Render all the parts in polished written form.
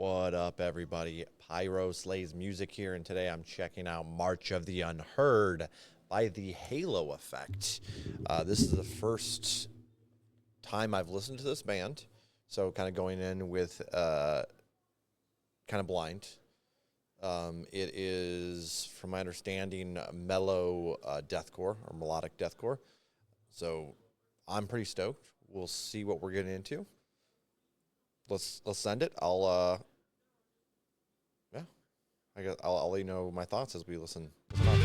What up, everybody? Pyro Slays Music here, and today I'm checking out March of the Unheard by the Halo Effect. This is the first time I've listened to this band, so kind of going in with kind of blind. It is, from my understanding, mellow deathcore or melodic deathcore, so I'm pretty stoked. We'll see what we're getting into. Let's send it. I'll let you know my thoughts as we listen on.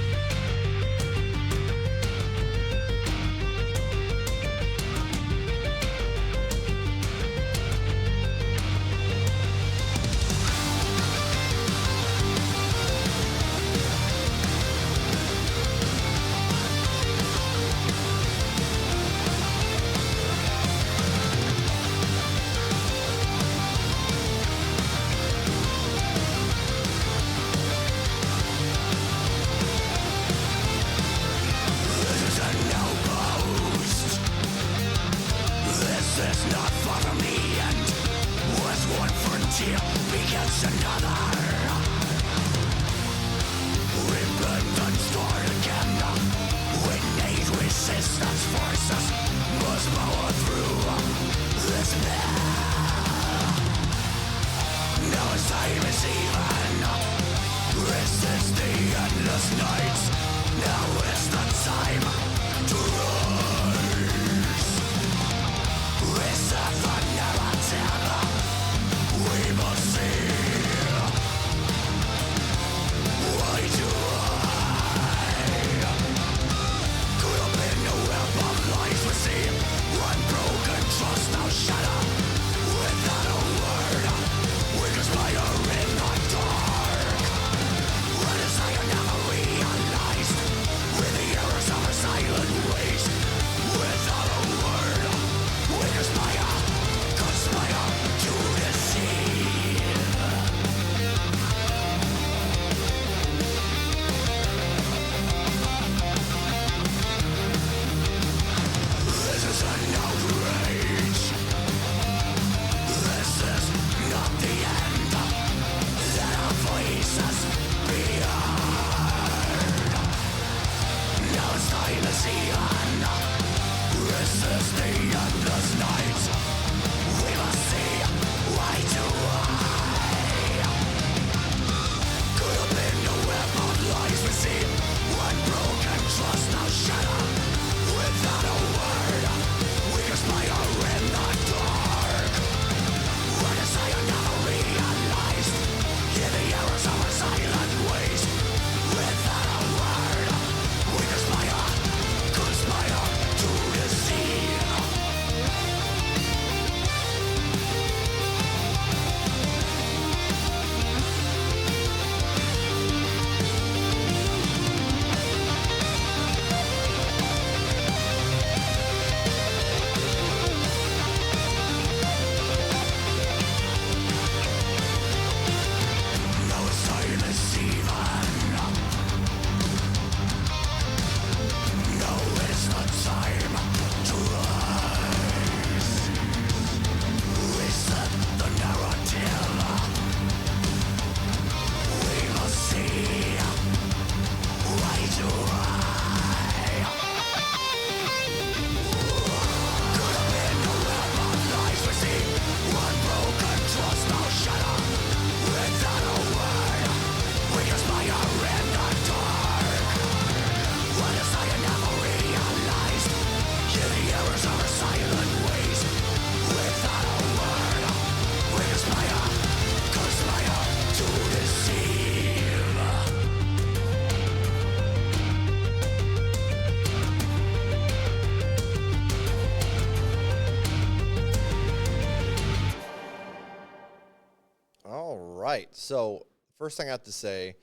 So first thing I have to say,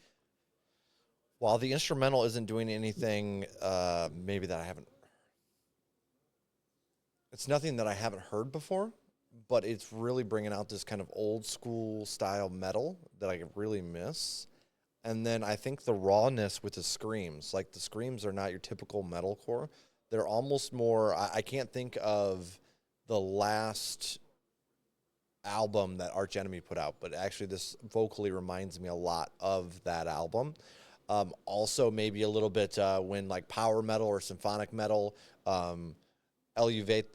while the instrumental isn't doing anything, maybe that I haven't, it's nothing that I haven't heard before, but it's really bringing out this kind of old school style metal that I really miss. And then I think the rawness with the screams, like the screams are not your typical metalcore. They're almost more, I can't think of the last album that Arch Enemy put out, but actually this vocally reminds me a lot of that album. Also, maybe a little bit when like power metal or symphonic metal, Eluvati,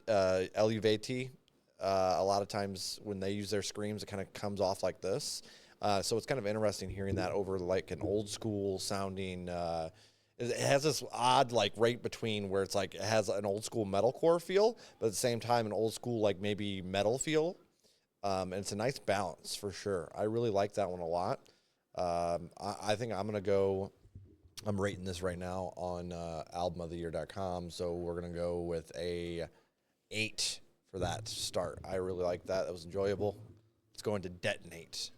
a lot of times when they use their screams, it kind of comes off like this. So it's kind of interesting hearing that over like an old school sounding. It has this odd like right between where it's like it has an old school metalcore feel, but at the same time an old school like maybe metal feel. And it's a nice balance for sure. I really like that one a lot. I think I'm going to go, I'm rating this right now on albumoftheyear.com. So we're going to go with a 8 for that start. I really like that. That was enjoyable. Let's go into Detonate.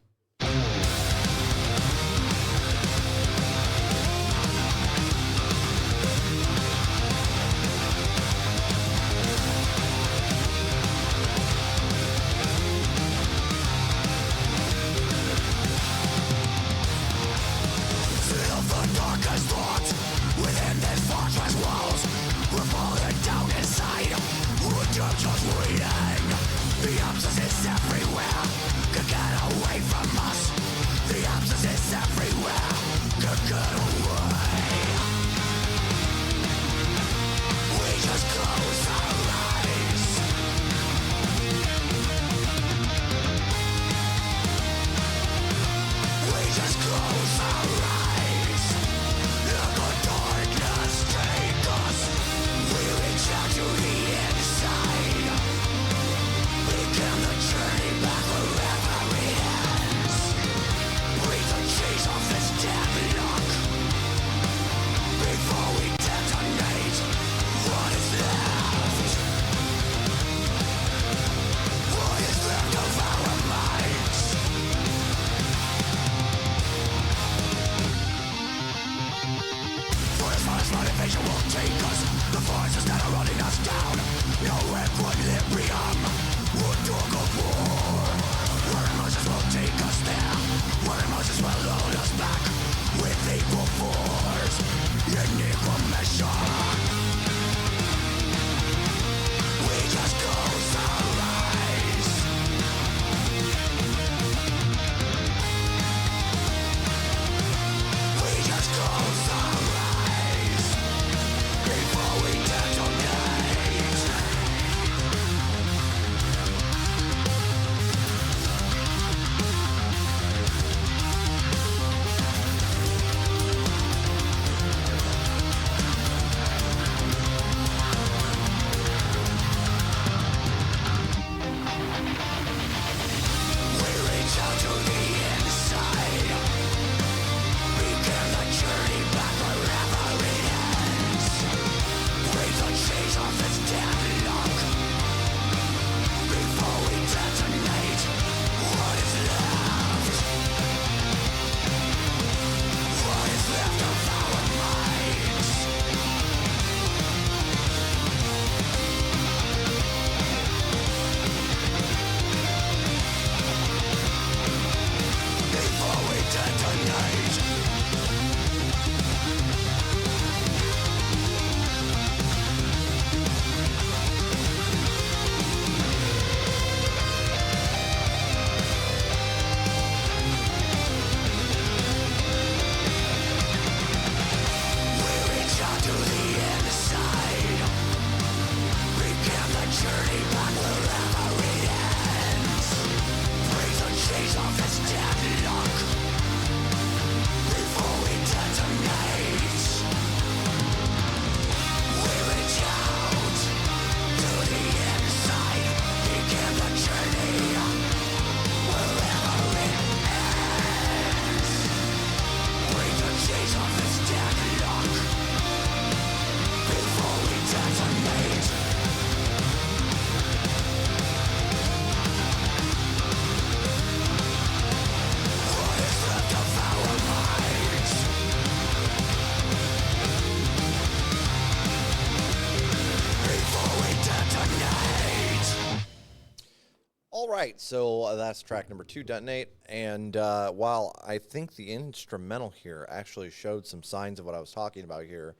All right, so that's track number 2, Detonate. And while I think the instrumental here actually showed some signs of what I was talking about here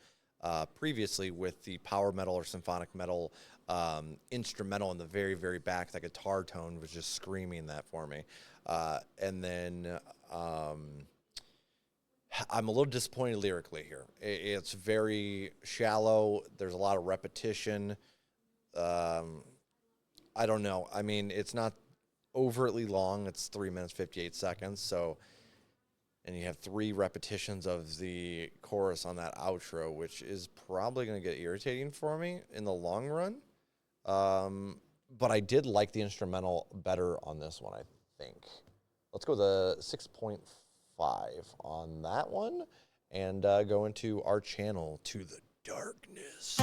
previously with the power metal or symphonic metal instrumental in the very, very back. That guitar tone was just screaming that for me. And then I'm a little disappointed lyrically here. It's very shallow. There's a lot of repetition. I don't know. I mean, it's not overtly long. It's 3 minutes, 58 seconds. So, and you have 3 repetitions of the chorus on that outro, which is probably going to get irritating for me in the long run. But I did like the instrumental better on this one, I think. Let's go the 6.5 on that one and go into our channel, To the Darkness.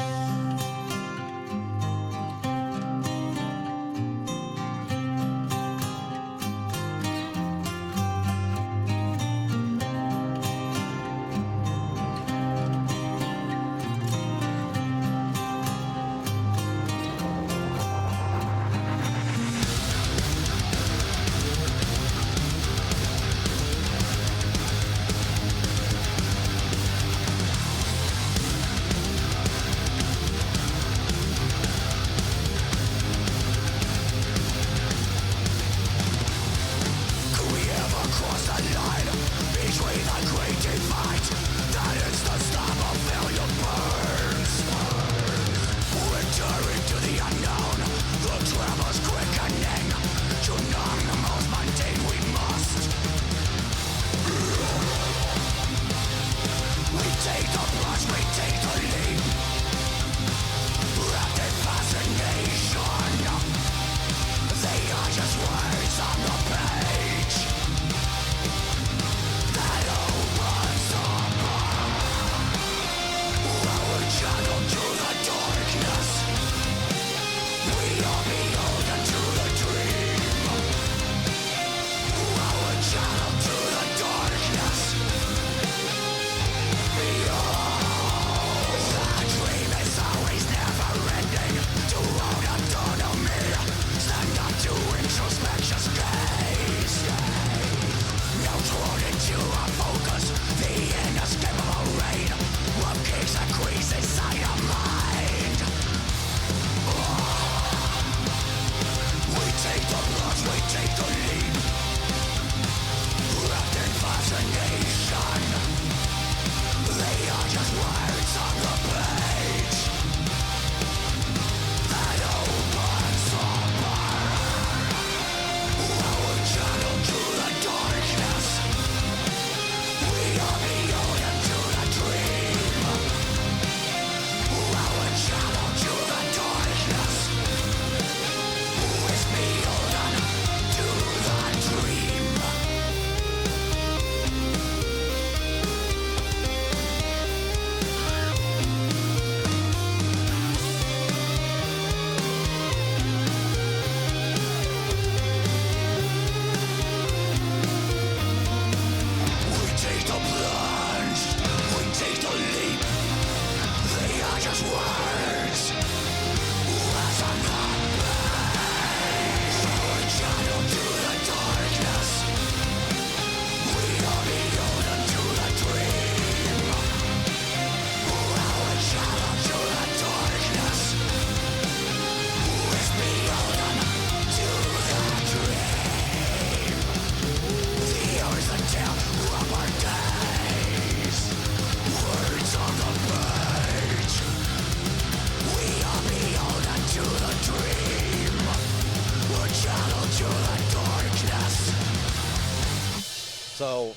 So,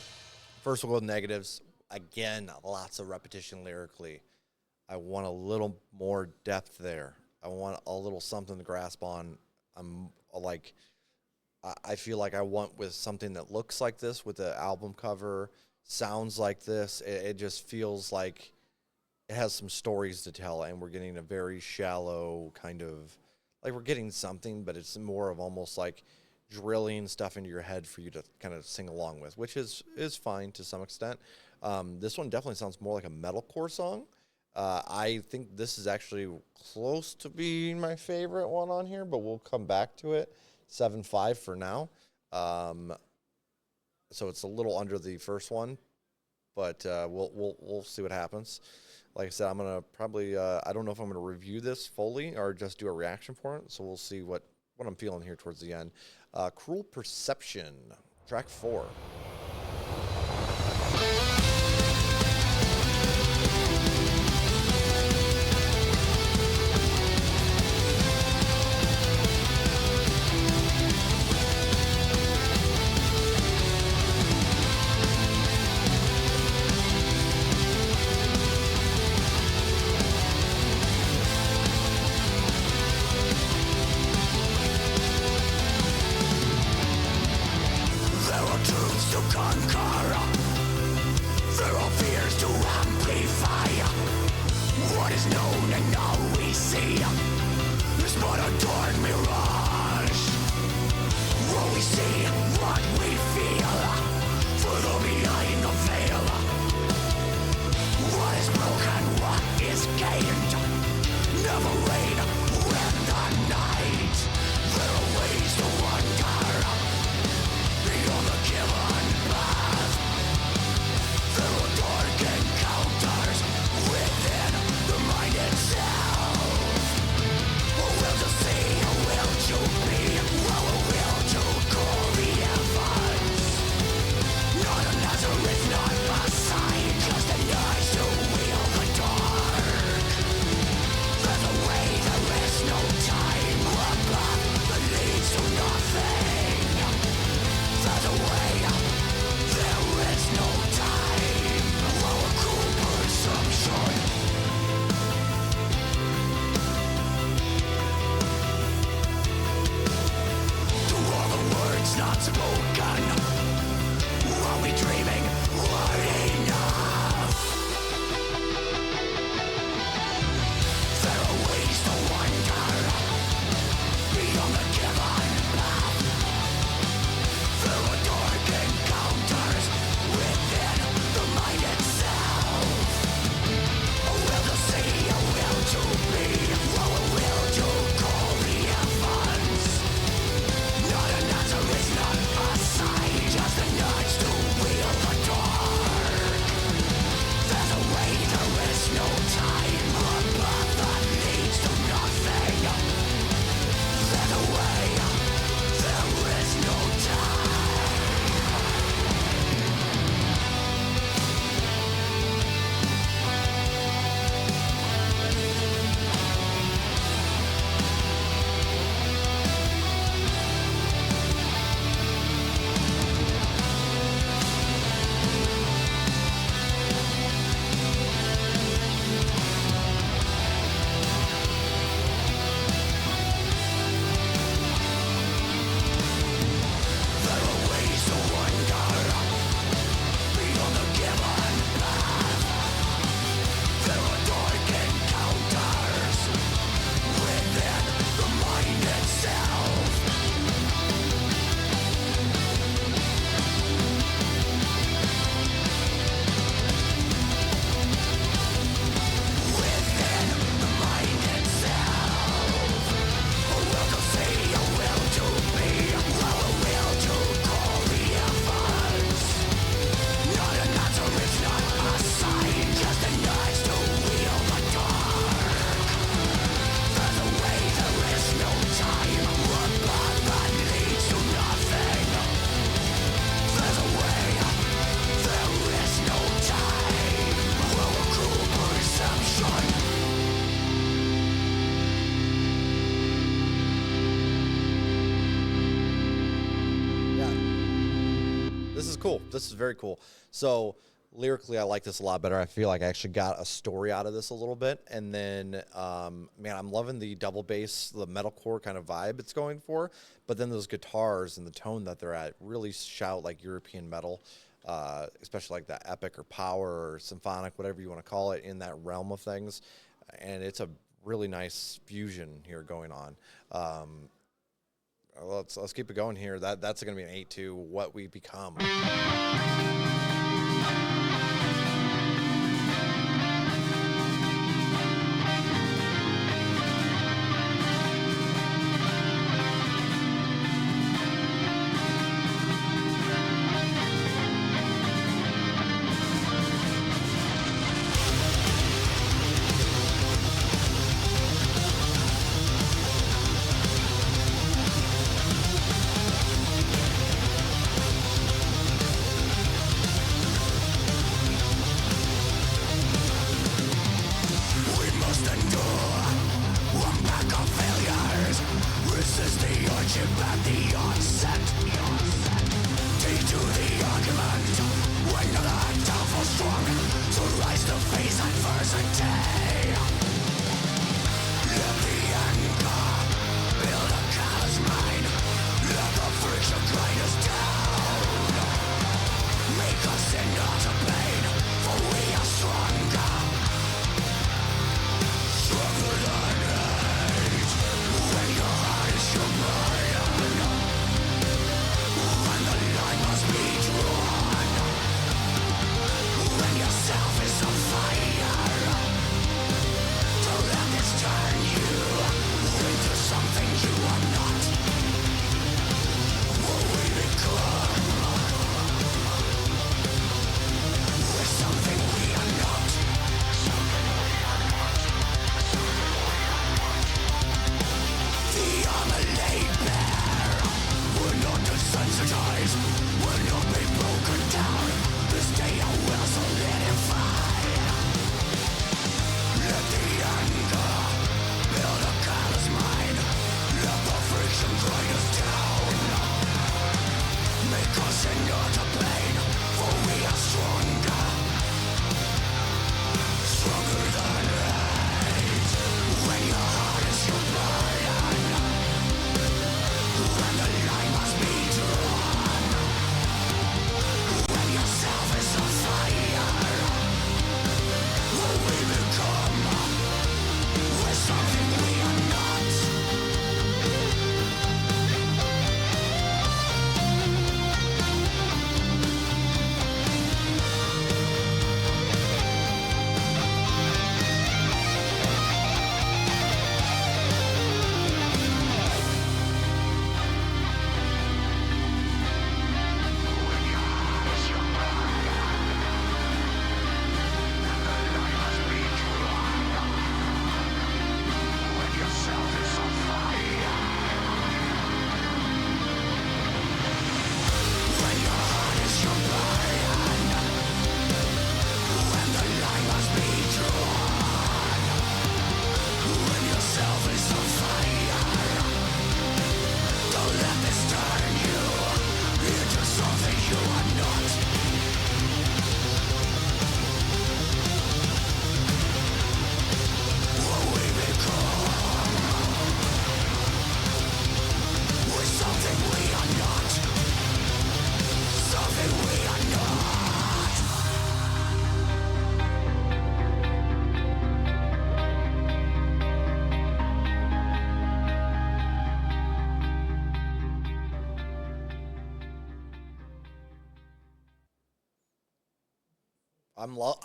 first we'll go with negatives. Again, lots of repetition lyrically. I want a little more depth there. I want a little something to grasp on. I feel like I want with something that looks like this, with the album cover, sounds like this. It just feels like it has some stories to tell, and we're getting a very shallow kind of, like we're getting something, but it's more of almost like drilling stuff into your head for you to kind of sing along with, which is fine to some extent. This one definitely sounds more like a metalcore song. I think this is actually close to being my favorite one on here, but we'll come back to it. 7.5 for now. So it's a little under the first one, but we'll see what happens. Like I said, I'm gonna probably I don't know if I'm gonna review this fully or just do a reaction for it. So we'll see what I'm feeling here towards the end. Cruel Perception, track 4. Cool. This is very cool. So lyrically, I like this a lot better. I feel like I actually got a story out of this a little bit. And then, man, I'm loving the double bass, the metalcore kind of vibe it's going for. But then those guitars and the tone that they're at really shout like European metal, especially like that epic or power or symphonic, whatever you want to call it, in that realm of things. And it's a really nice fusion here going on. Let's keep it going here. That's going to be an 8-2, What We Become.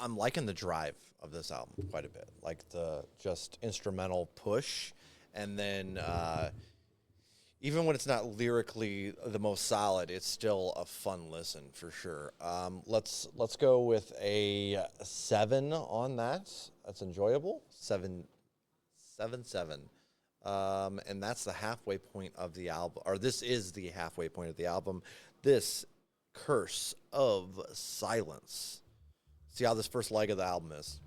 I'm liking the drive of this album quite a bit, like the just instrumental push, and then even when it's not lyrically the most solid, it's still a fun listen for sure. Let's go with a 7 on that. That's enjoyable. 7. And that's the halfway point of the album, or this is the halfway point of the album. This Curse of Silence. See how this first leg of the album is.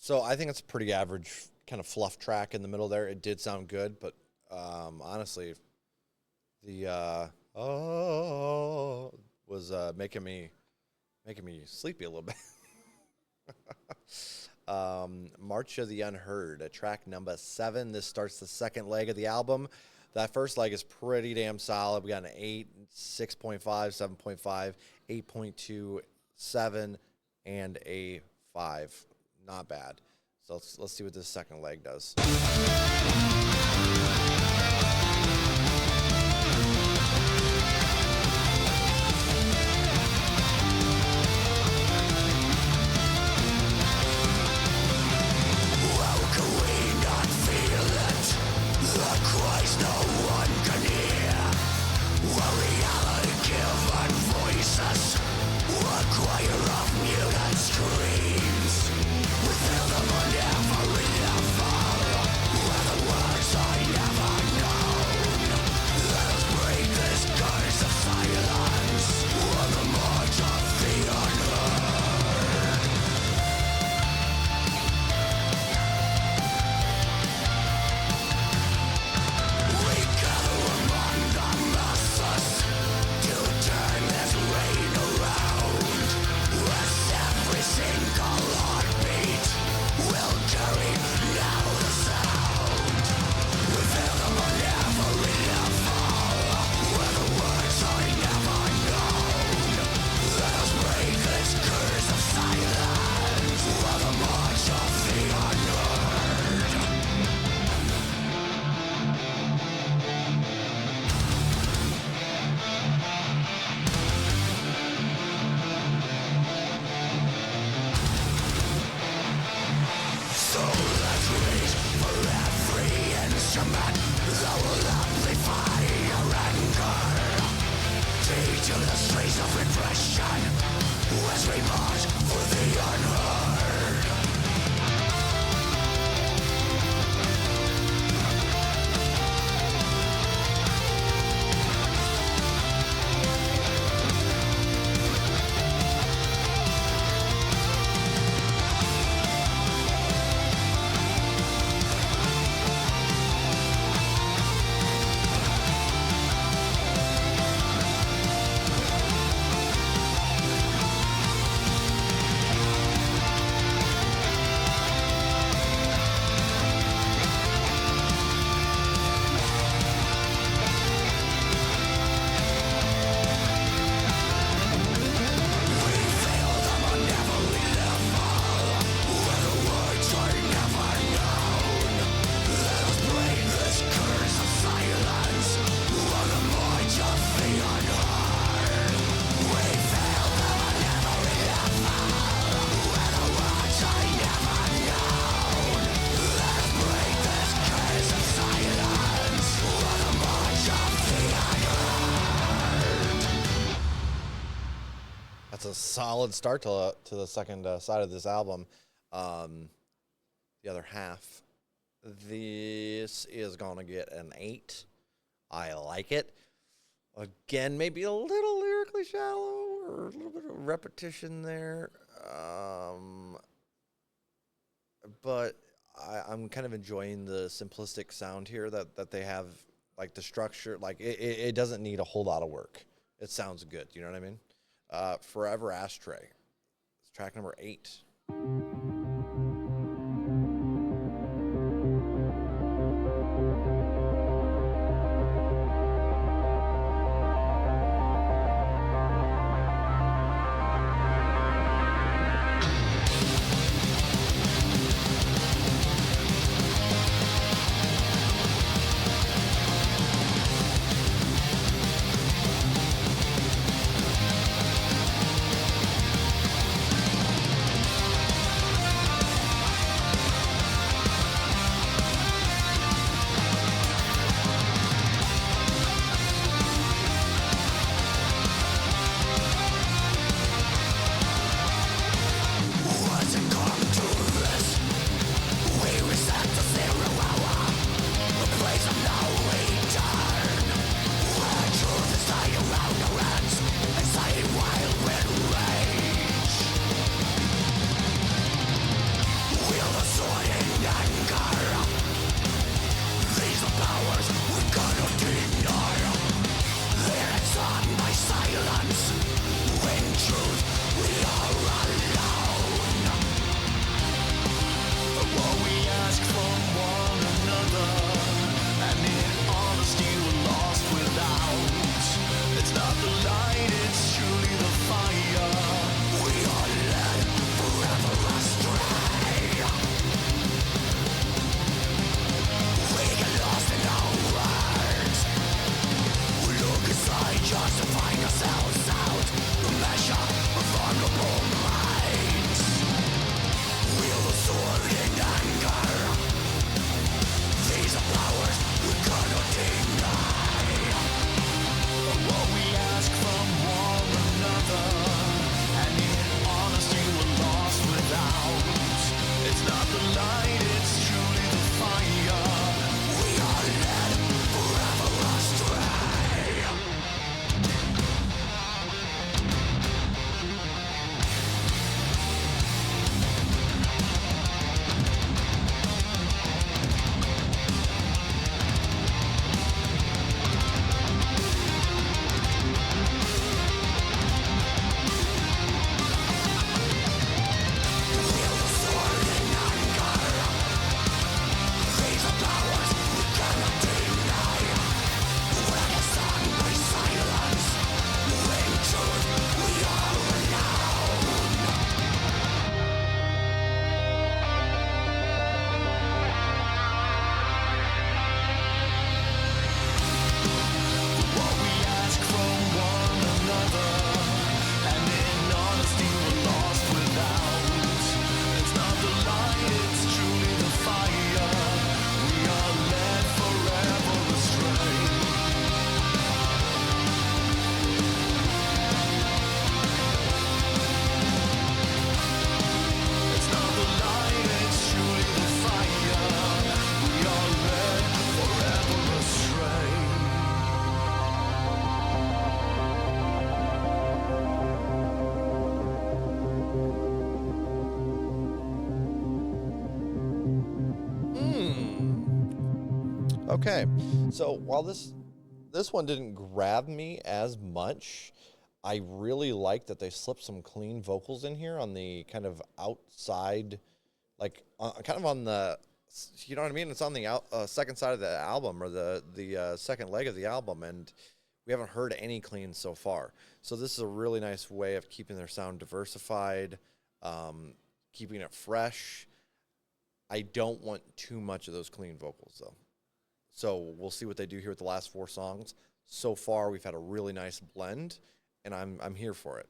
So I think it's a pretty average kind of fluff track in the middle there. It did sound good, but honestly, the was making me sleepy a little bit. March of the Unheard, track number 7. This starts the second leg of the album. That first leg is pretty damn solid. We got an 8, 6.5, 7.5, 8.27, and a 5. Not bad. So let's see what this second leg does. That's a solid start to the second side of this album. The other half, this is going to get an 8. I like it. Again, maybe a little lyrically shallow or a little bit of repetition there. But I'm kind of enjoying the simplistic sound here that they have, like the structure. Like it doesn't need a whole lot of work. It sounds good. You know what I mean? Forever Ashtray. It's track number 8. Okay, so while this one didn't grab me as much, I really like that they slipped some clean vocals in here on the kind of outside, like kind of on the, you know what I mean? It's on the second side of the album, or the second leg of the album, and we haven't heard any clean so far. So this is a really nice way of keeping their sound diversified, keeping it fresh. I don't want too much of those clean vocals, though. So we'll see what they do here with the last 4 songs. So far, we've had a really nice blend, and I'm here for it.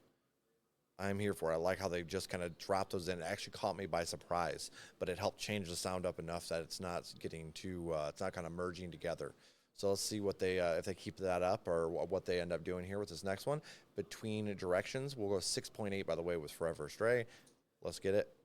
I'm here for it. I like how they just kind of dropped those in. It actually caught me by surprise, but it helped change the sound up enough that it's not getting too, it's not kind of merging together. So let's see what they, if they keep that up, or what they end up doing here with this next one. Between Directions, we'll go 6.8, by the way, with Forever Astray. Let's get it.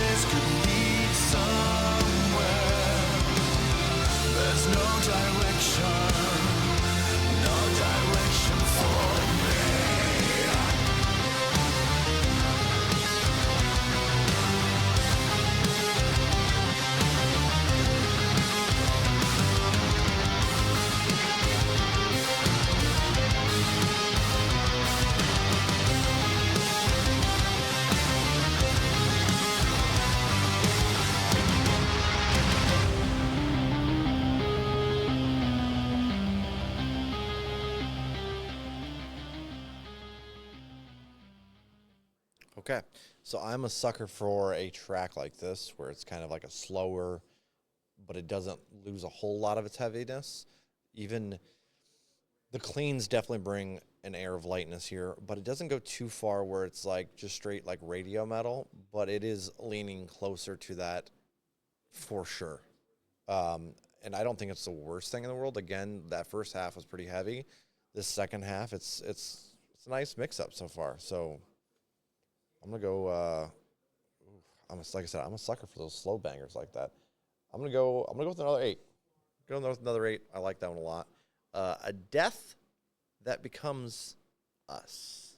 This could lead somewhere. There's no direction. Okay. So I'm a sucker for a track like this where it's kind of like a slower, but it doesn't lose a whole lot of its heaviness. Even the cleans definitely bring an air of lightness here, but it doesn't go too far where it's like just straight like radio metal, but it is leaning closer to that for sure. And I don't think it's the worst thing in the world. Again, that first half was pretty heavy. This second half, it's a nice mix up so far. So I'm gonna go. Like I said, I'm a sucker for those slow bangers like that. I'm gonna go. I'm gonna go with another 8. Go with another 8. I like that one a lot. A death that becomes us.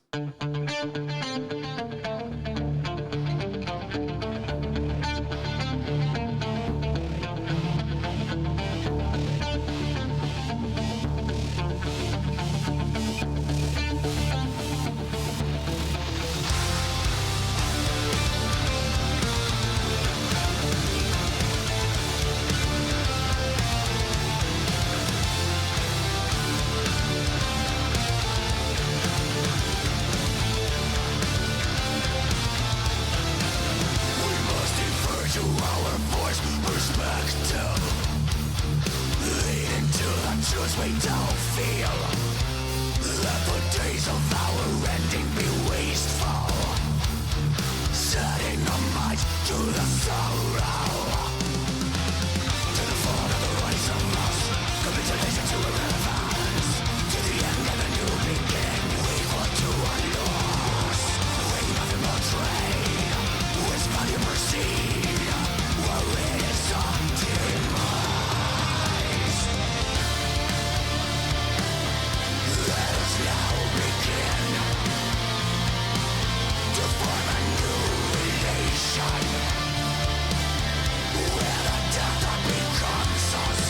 We don't feel. Let the days of our ending be wasteful. Setting our minds to the sorrow, to the fall and the rise of us, capitulation to irrelevance, to the end and a new beginning. We want to our loss, we nothing but trade, with value perceived, where it is on demise. Now begin to form a new relation, where the death that becomes us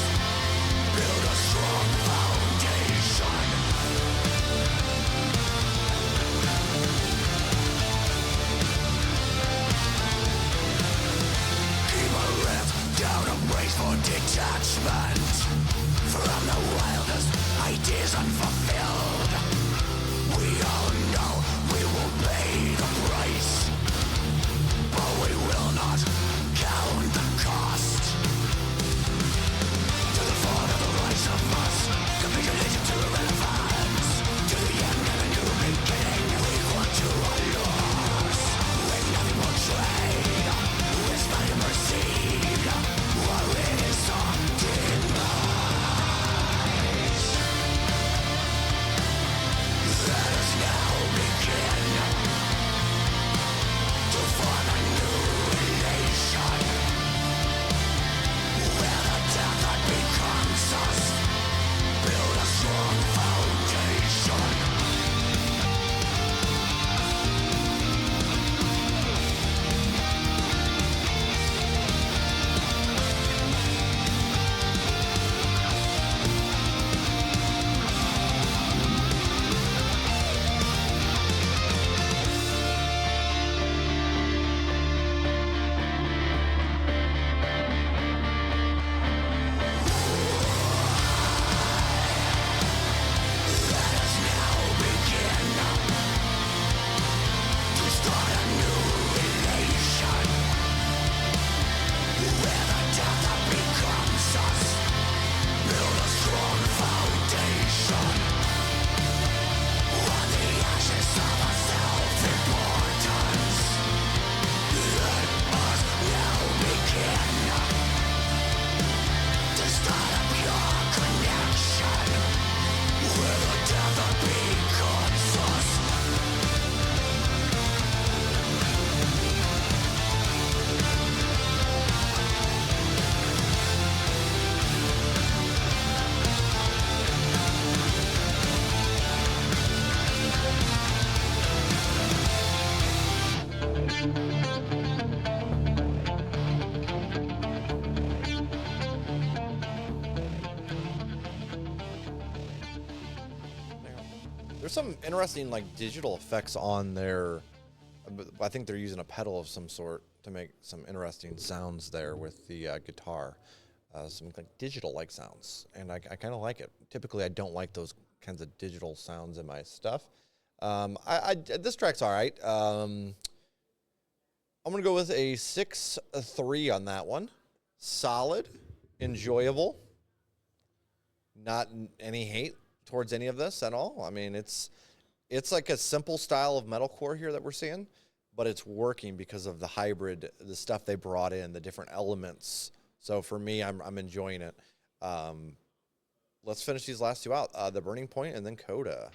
build a strong foundation. Keep a lift down, a brace for detachment from the wildest ideas unfulfilled. We all know we will pay the price, but we will not count the cost. To the fall and the rise of us, capitulation to irrelevance, to the end and a new beginning. We want to our loss, with nothing but trade, with value perceived, while it is on demise. Let us now begin to form a new relation, where the death that becomes us build a strong foundation. There's some interesting like digital effects on there. I think they're using a pedal of some sort to make some interesting sounds there with the guitar. Some like digital like sounds, and I kind of like it. Typically, I don't like those kinds of digital sounds in my stuff. This track's all right. I'm going to go with a 6-3 on that one. Solid, enjoyable. Not any hate towards any of this at all. I mean, it's like a simple style of metalcore here that we're seeing, but it's working because of the hybrid, the stuff they brought in, the different elements. So for me, I'm enjoying it. Let's finish these last two out. The Burning Point and then Coda.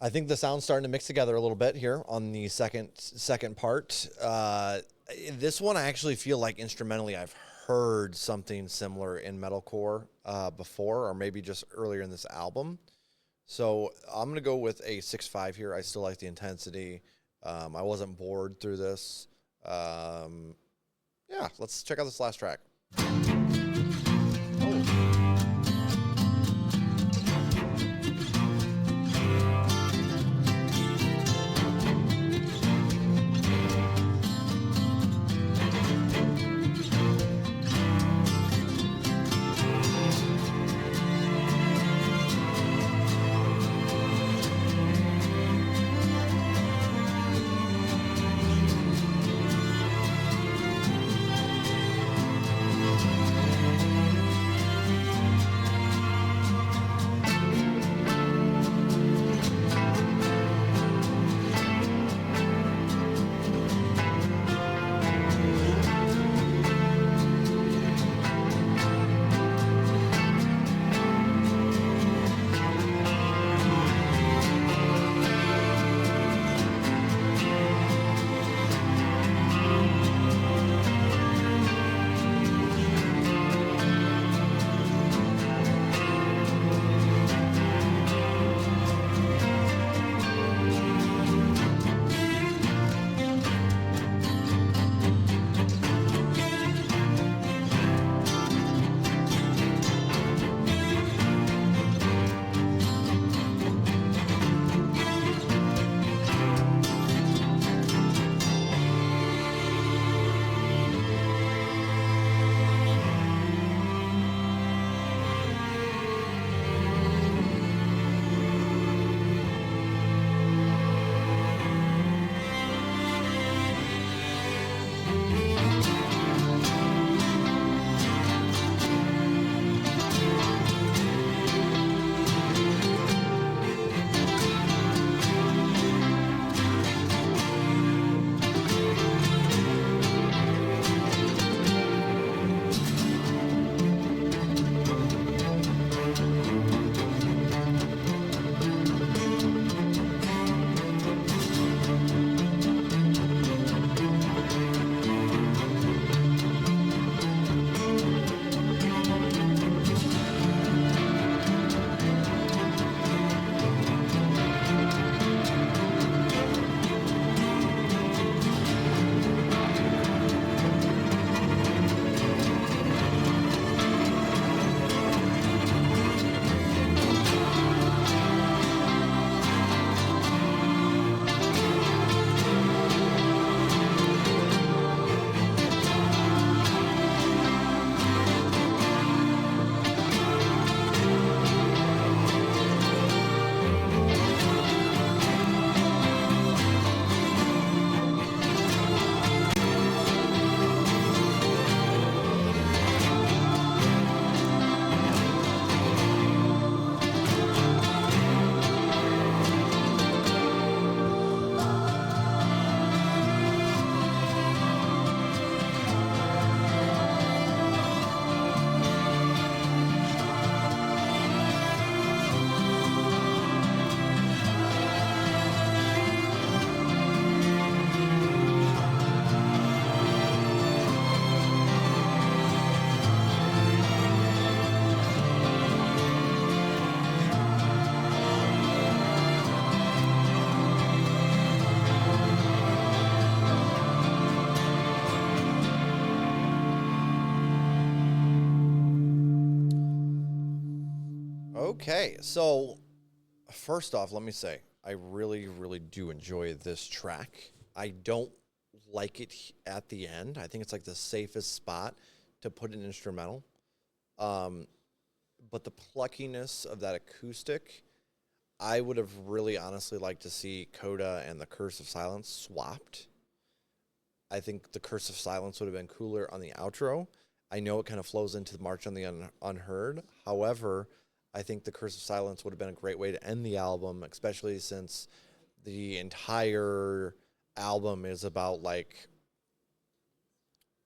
I think the sound's starting to mix together a little bit here on the second part. This one I actually feel like instrumentally I've heard something similar in metalcore before, or maybe just earlier in this album. So I'm going to go with a 6.5 here. I still like the intensity. I wasn't bored through this. Yeah, let's check out this last track. Okay, so first off, let me say I really, really do enjoy this track. I don't like it at the end. I think it's like the safest spot to put an instrumental. Um, but the pluckiness of that acoustic, I would have really honestly liked to see Coda and the Curse of Silence swapped. I think the Curse of Silence would have been cooler on the outro. I know it kind of flows into the March on the Unheard. However, I think the Curse of Silence would have been a great way to end the album, especially since the entire album is about like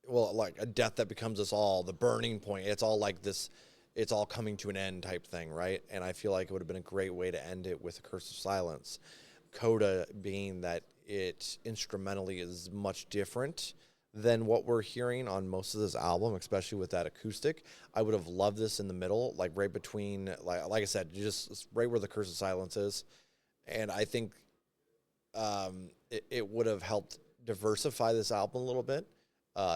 a death that becomes us all, the burning point. It's all like this, it's all coming to an end type thing, right? And I feel like it would have been a great way to end it with a Curse of Silence. Coda being that it instrumentally is much different than what we're hearing on most of this album, especially with that acoustic. I would have loved this in the middle, like right between, like I said, just right where the Curse of Silence is. And I think it would have helped diversify this album a little bit.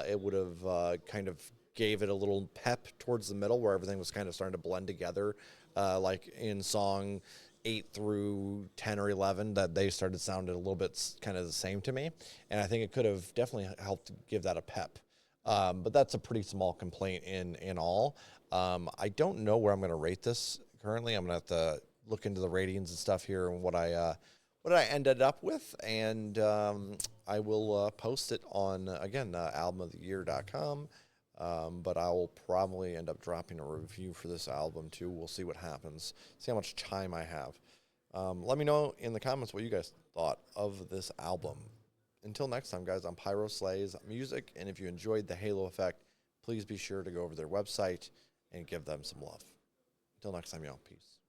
It would have kind of gave it a little pep towards the middle where everything was kind of starting to blend together, like in song 8 through 10 or 11, that they started sounding a little bit kind of the same to me. And I think it could have definitely helped give that a pep. But that's a pretty small complaint in all. I don't know where I'm going to rate this currently. I'm going to have to look into the ratings and stuff here and what I ended up with, and I will post it on, again, albumoftheyear.com, but I will probably end up dropping a review for this album, too. We'll see what happens, see how much time I have. Let me know in the comments what you guys thought of this album. Until next time, guys, I'm Pyro Slays Music, and if you enjoyed the Halo Effect, please be sure to go over their website and give them some love. Until next time, y'all, peace.